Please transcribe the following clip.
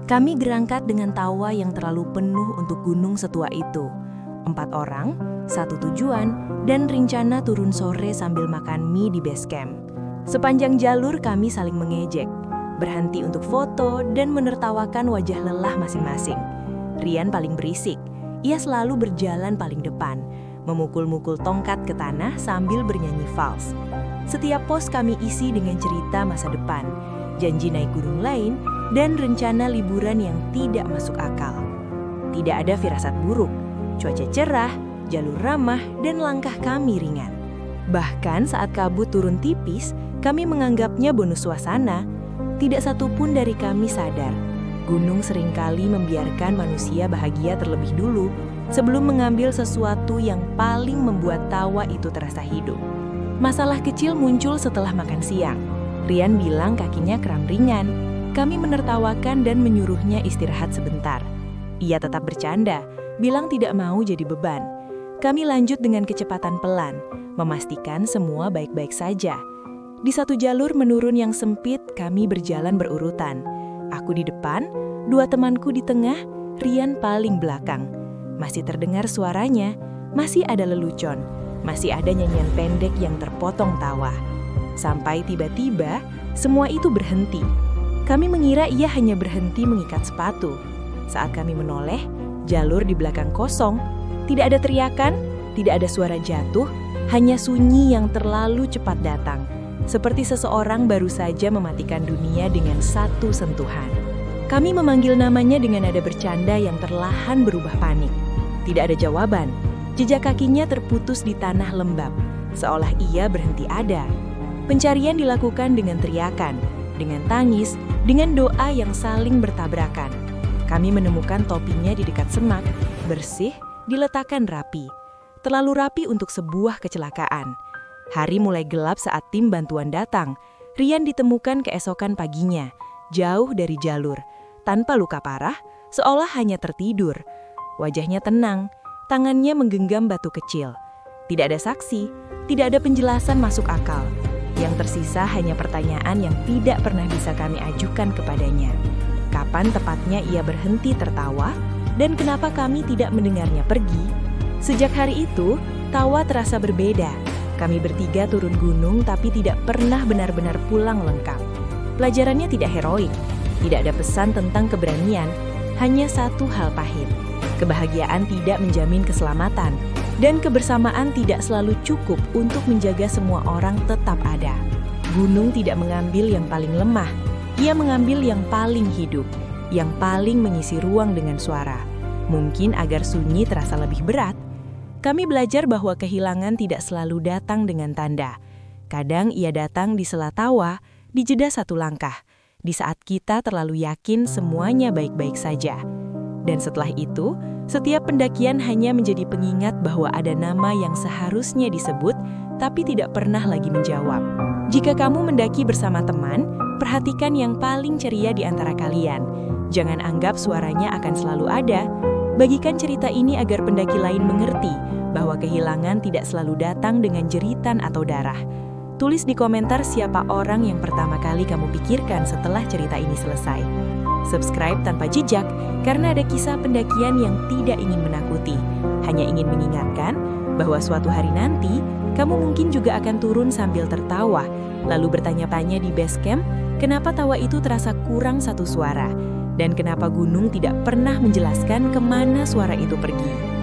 Kami berangkat dengan tawa yang terlalu penuh untuk gunung setua itu. 4 orang, 1 tujuan, dan rencana turun sore sambil makan mie di base camp. Sepanjang jalur kami saling mengejek, berhenti untuk foto dan menertawakan wajah lelah masing-masing. Rian paling berisik, ia selalu berjalan paling depan, memukul-mukul tongkat ke tanah sambil bernyanyi vals. Setiap pos kami isi dengan cerita masa depan, janji naik gunung lain, dan rencana liburan yang tidak masuk akal. Tidak ada firasat buruk, cuaca cerah, jalur ramah, dan langkah kami ringan. Bahkan saat kabut turun tipis, kami menganggapnya bonus suasana. Tidak satu pun dari kami sadar, gunung seringkali membiarkan manusia bahagia terlebih dulu sebelum mengambil sesuatu yang paling membuat tawa itu terasa hidup. Masalah kecil muncul setelah makan siang. Rian bilang kakinya kram ringan. Kami menertawakan dan menyuruhnya istirahat sebentar. Ia tetap bercanda, bilang tidak mau jadi beban. Kami lanjut dengan kecepatan pelan, memastikan semua baik-baik saja. Di satu jalur menurun yang sempit, kami berjalan berurutan. Aku di depan, 2 temanku di tengah, Rian paling belakang. Masih terdengar suaranya, masih ada lelucon, masih ada nyanyian pendek yang terpotong tawa. Sampai tiba-tiba, semua itu berhenti. Kami mengira ia hanya berhenti mengikat sepatu. Saat kami menoleh, jalur di belakang kosong. Tidak ada teriakan, tidak ada suara jatuh, hanya sunyi yang terlalu cepat datang. Seperti seseorang baru saja mematikan dunia dengan satu sentuhan. Kami memanggil namanya dengan nada bercanda yang perlahan berubah panik. Tidak ada jawaban. Jejak kakinya terputus di tanah lembab, seolah ia berhenti ada. Pencarian dilakukan dengan teriakan, dengan tangis, dengan doa yang saling bertabrakan. Kami menemukan topinya di dekat semak, bersih, diletakkan rapi. Terlalu rapi untuk sebuah kecelakaan. Hari mulai gelap saat tim bantuan datang. Rian ditemukan keesokan paginya, jauh dari jalur, tanpa luka parah, seolah hanya tertidur. Wajahnya tenang, tangannya menggenggam batu kecil. Tidak ada saksi, tidak ada penjelasan masuk akal. Yang tersisa hanya pertanyaan yang tidak pernah bisa kami ajukan kepadanya. Kapan tepatnya ia berhenti tertawa, dan kenapa kami tidak mendengarnya pergi? Sejak hari itu, tawa terasa berbeda. Kami bertiga turun gunung tapi tidak pernah benar-benar pulang lengkap. Pelajarannya tidak heroik, tidak ada pesan tentang keberanian, hanya satu hal pahit. Kebahagiaan tidak menjamin keselamatan, dan kebersamaan tidak selalu cukup untuk menjaga semua orang tetap ada. Gunung tidak mengambil yang paling lemah, ia mengambil yang paling hidup, yang paling mengisi ruang dengan suara. Mungkin agar sunyi terasa lebih berat. Kami belajar bahwa kehilangan tidak selalu datang dengan tanda. Kadang ia datang di sela tawa, di jeda satu langkah, di saat kita terlalu yakin semuanya baik-baik saja. Dan setelah itu, setiap pendakian hanya menjadi pengingat bahwa ada nama yang seharusnya disebut, tapi tidak pernah lagi menjawab. Jika kamu mendaki bersama teman, perhatikan yang paling ceria di antara kalian. Jangan anggap suaranya akan selalu ada. Bagikan cerita ini agar pendaki lain mengerti bahwa kehilangan tidak selalu datang dengan jeritan atau darah. Tulis di komentar siapa orang yang pertama kali kamu pikirkan setelah cerita ini selesai. Subscribe tanpa jejak, karena ada kisah pendakian yang tidak ingin menakuti, hanya ingin mengingatkan bahwa suatu hari nanti, kamu mungkin juga akan turun sambil tertawa, lalu bertanya-tanya di base camp, kenapa tawa itu terasa kurang satu suara, dan kenapa gunung tidak pernah menjelaskan kemana suara itu pergi.